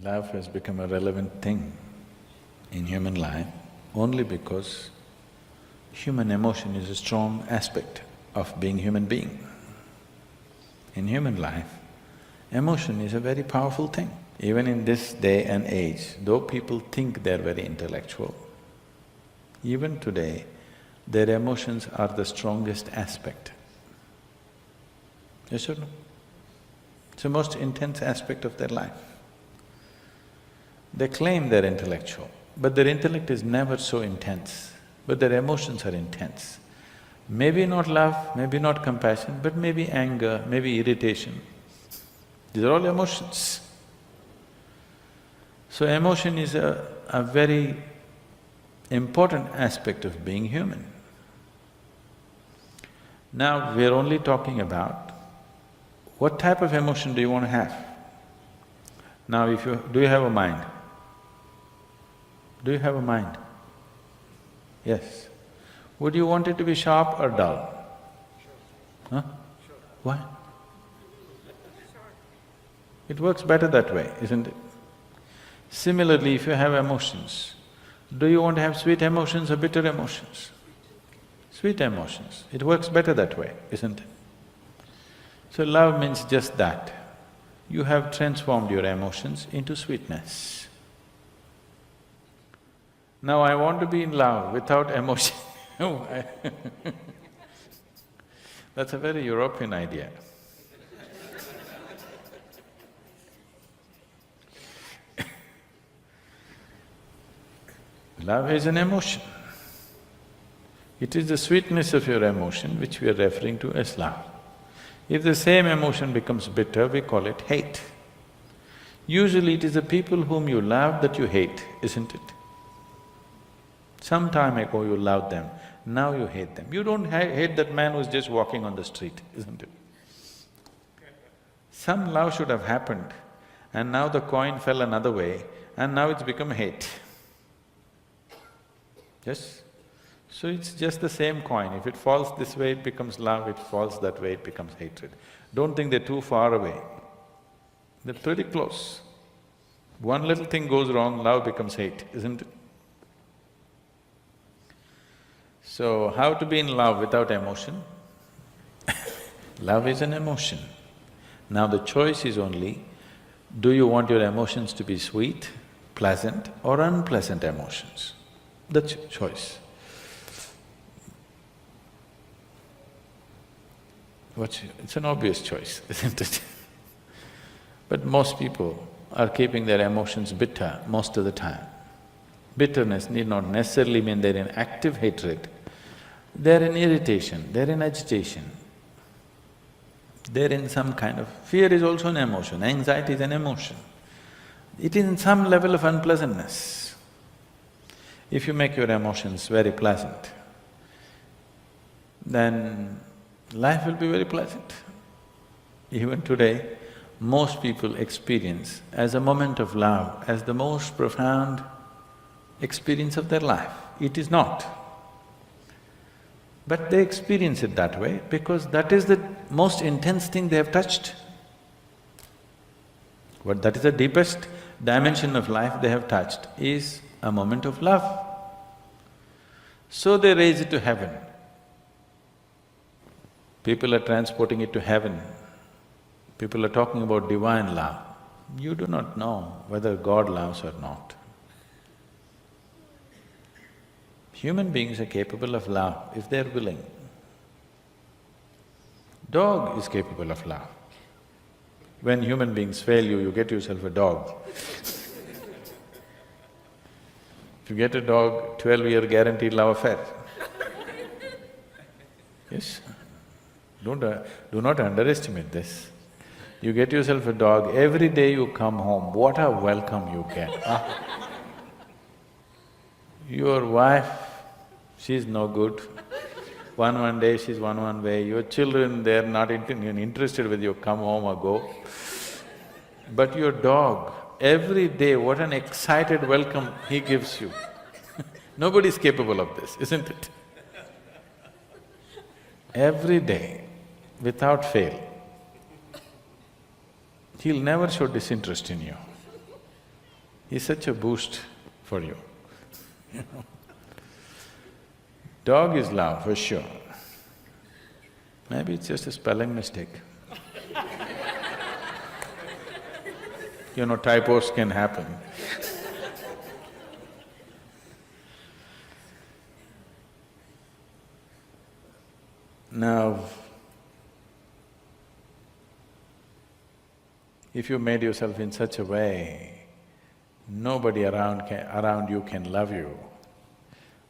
Love has become a relevant thing in human life only because human emotion is a strong aspect of being human being. In human life, emotion is a very powerful thing. Even in this day and age, though people think they're very intellectual, even today, their emotions are the strongest aspect. Yes or no? It's the most intense aspect of their life. They claim they're intellectual, but their intellect is never so intense, but their emotions are intense. Maybe not love, maybe not compassion, but maybe anger, maybe irritation. These are all emotions. So emotion is a very important aspect of being human. Now, we're only talking about what type of emotion do you want to have? Now, do you have a mind? Do you have a mind? Yes. Would you want it to be sharp or dull? Huh? Why? It works better that way, isn't it? Similarly, if you have emotions, do you want to have sweet emotions or bitter emotions? Sweet emotions. It works better that way, isn't it? So love means just that. You have transformed your emotions into sweetness. Now I want to be in love without emotion. That's a very European idea. Love is an emotion. It is the sweetness of your emotion which we are referring to as love. If the same emotion becomes bitter, we call it hate. Usually it is the people whom you love that you hate, isn't it? Some time ago you loved them, now you hate them. You don't hate that man who's just walking on the street, isn't it? Some love should have happened and now the coin fell another way and now it's become hate. Yes? So it's just the same coin. If it falls this way, it becomes love, if it falls that way, it becomes hatred. Don't think they're too far away. They're pretty close. One little thing goes wrong, love becomes hate, isn't it? So, how to be in love without emotion? Love is an emotion. Now the choice is only, do you want your emotions to be sweet, pleasant or unpleasant emotions? That's your choice. It's an obvious choice, isn't it? But most people are keeping their emotions bitter most of the time. Bitterness need not necessarily mean they're in active hatred. They're in irritation, they're in agitation. They're in some kind of… fear is also an emotion, anxiety is an emotion. It is in some level of unpleasantness. If you make your emotions very pleasant, then life will be very pleasant. Even today, most people experience as a moment of love, as the most profound experience of their life. It is not. But they experience it that way because that is the most intense thing they have touched. What that is the deepest dimension of life they have touched is a moment of love. So they raise it to heaven. People are transporting it to heaven. People are talking about divine love. You do not know whether God loves or not. Human beings are capable of love if they're willing. Dog is capable of love. When human beings fail you, you get yourself a dog. If you get a dog, 12-year guaranteed love affair. Yes? Do not underestimate this. You get yourself a dog, every day you come home, what a welcome you get, Your wife, she's no good. One day she's one way, your children, they're not interested whether you come home or go. But your dog, every day, what an excited welcome he gives you. Nobody's capable of this, isn't it? Every day, without fail, he'll never show disinterest in you. He's such a boost for you. Dog is love, for sure. Maybe it's just a spelling mistake. Typos can happen. Now, if you made yourself in such a way, nobody around you can love you,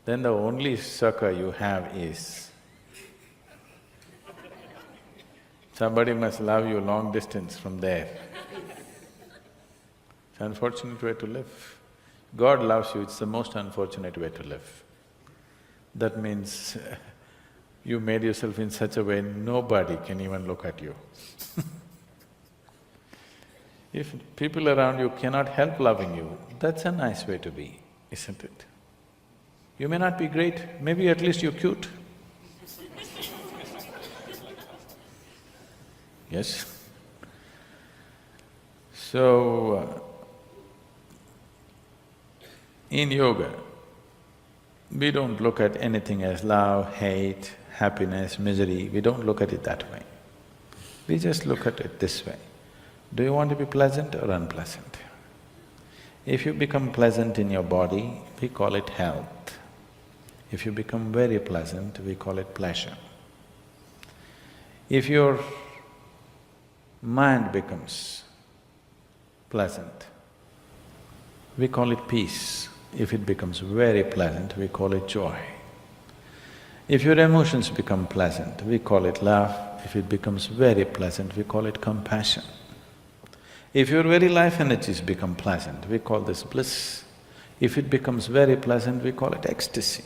then the only succor you have is somebody must love you long distance from there. It's an unfortunate way to live. God loves you, it's the most unfortunate way to live. That means you made yourself in such a way nobody can even look at you. If people around you cannot help loving you, that's a nice way to be, isn't it? You may not be great, maybe at least you're cute. Yes? So, in yoga, we don't look at anything as love, hate, happiness, misery, we don't look at it that way. We just look at it this way. Do you want to be pleasant or unpleasant? If you become pleasant in your body, we call it health. If you become very pleasant, we call it pleasure. If your mind becomes pleasant, we call it peace. If it becomes very pleasant, we call it joy. If your emotions become pleasant, we call it love. If it becomes very pleasant, we call it compassion. If your very life energies become pleasant, we call this bliss. If it becomes very pleasant, we call it ecstasy.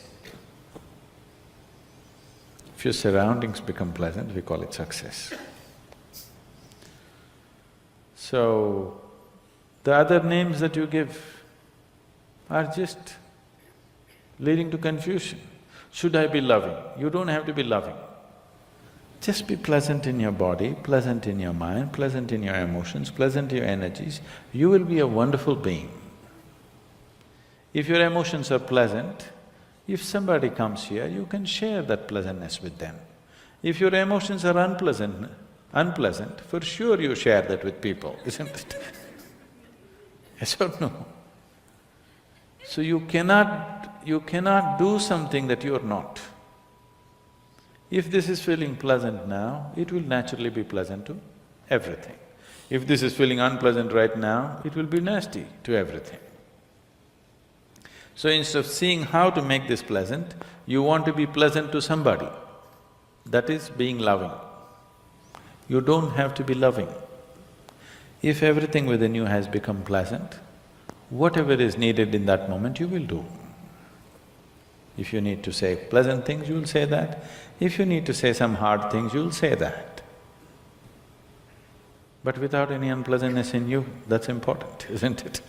If your surroundings become pleasant, we call it success. So, the other names that you give are just leading to confusion. Should I be loving? You don't have to be loving. Just be pleasant in your body, pleasant in your mind, pleasant in your emotions, pleasant in your energies. You will be a wonderful being. If your emotions are pleasant, if somebody comes here, you can share that pleasantness with them. If your emotions are unpleasant, for sure you share that with people, isn't it? Yes or no? So you cannot do something that you're not. If this is feeling pleasant now, it will naturally be pleasant to everything. If this is feeling unpleasant right now, it will be nasty to everything. So instead of seeing how to make this pleasant, you want to be pleasant to somebody. That is being loving. You don't have to be loving. If everything within you has become pleasant, whatever is needed in that moment, you will do. If you need to say pleasant things, you'll say that. If you need to say some hard things, you'll say that. But without any unpleasantness in you, that's important, isn't it?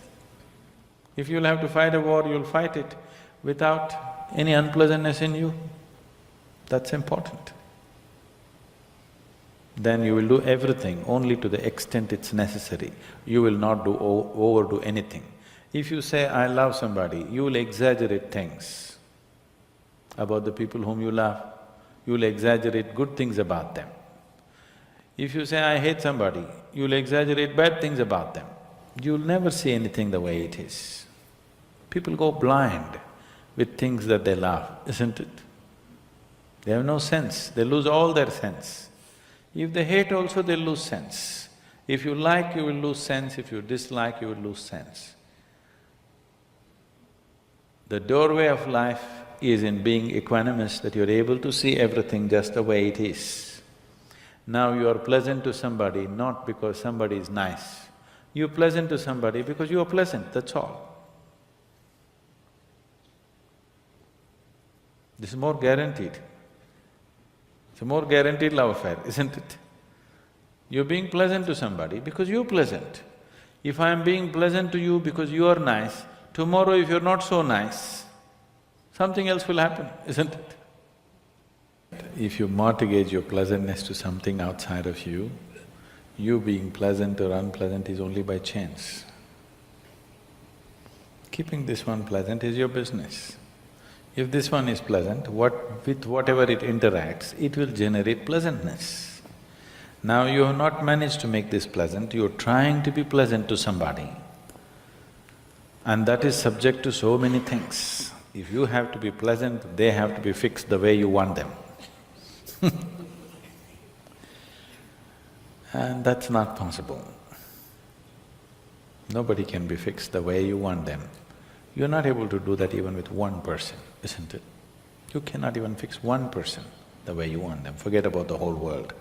If you'll have to fight a war, you'll fight it without any unpleasantness in you, that's important. Then you will do everything only to the extent it's necessary. You will not overdo anything. If you say, I love somebody, you will exaggerate things about the people whom you love. You will exaggerate good things about them. If you say, I hate somebody, you will exaggerate bad things about them. You will never see anything the way it is. People go blind with things that they love, isn't it? They have no sense, they lose all their sense. If they hate also, they'll lose sense. If you like, you will lose sense. If you dislike, you will lose sense. The doorway of life is in being equanimous, that you're able to see everything just the way it is. Now you are pleasant to somebody not because somebody is nice. You're pleasant to somebody because you are pleasant, that's all. This is more guaranteed. It's a more guaranteed love affair, isn't it? You're being pleasant to somebody because you're pleasant. If I'm being pleasant to you because you are nice, tomorrow if you're not so nice, something else will happen, isn't it? If you mortgage your pleasantness to something outside of you, you being pleasant or unpleasant is only by chance. Keeping this one pleasant is your business. If this one is pleasant, with whatever it interacts, it will generate pleasantness. Now you have not managed to make this pleasant, you're trying to be pleasant to somebody, and that is subject to so many things. If you have to be pleasant, they have to be fixed the way you want them. And that's not possible. Nobody can be fixed the way you want them. You're not able to do that even with one person, isn't it? You cannot even fix one person the way you want them, forget about the whole world.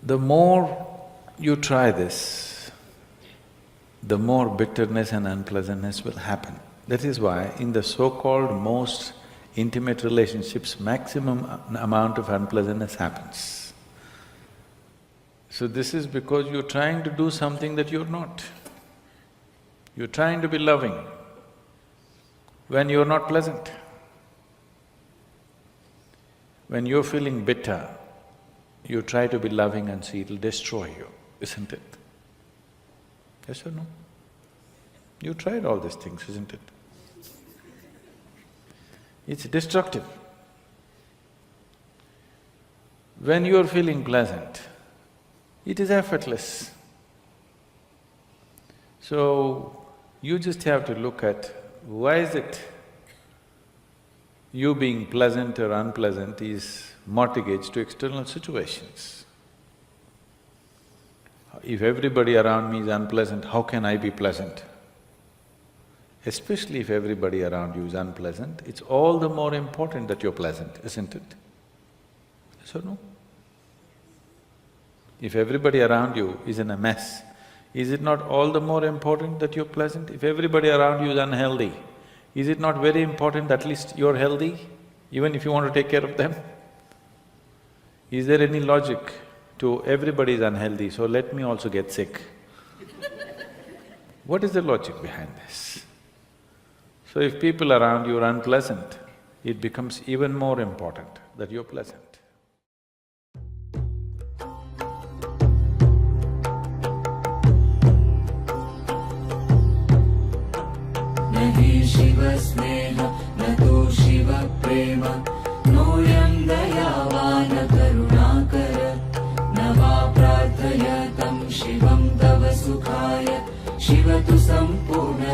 The more you try this, the more bitterness and unpleasantness will happen. That is why in the so-called most intimate relationships, maximum amount of unpleasantness happens. So this is because you're trying to do something that you're not. You're trying to be loving when you're not pleasant. When you're feeling bitter, you try to be loving and see it'll destroy you, isn't it? Yes or no? You tried all these things, isn't it? It's destructive. When you're feeling pleasant, it is effortless. So, you just have to look at why is it you being pleasant or unpleasant is mortgaged to external situations. If everybody around me is unpleasant, how can I be pleasant? Especially if everybody around you is unpleasant, it's all the more important that you're pleasant, isn't it? Yes or no? If everybody around you is in a mess, is it not all the more important that you're pleasant? If everybody around you is unhealthy, is it not very important that at least you're healthy, even if you want to take care of them? Is there any logic to everybody is unhealthy, so let me also get sick? What is the logic behind this? So if people around you are unpleasant, it becomes even more important that you're pleasant. Nahi Shiva Sneha, na tu Shiva Prema, noyam dayavana karunakara, nava prarthayatam Shivam tava sukhaya, Shiva tu sampurna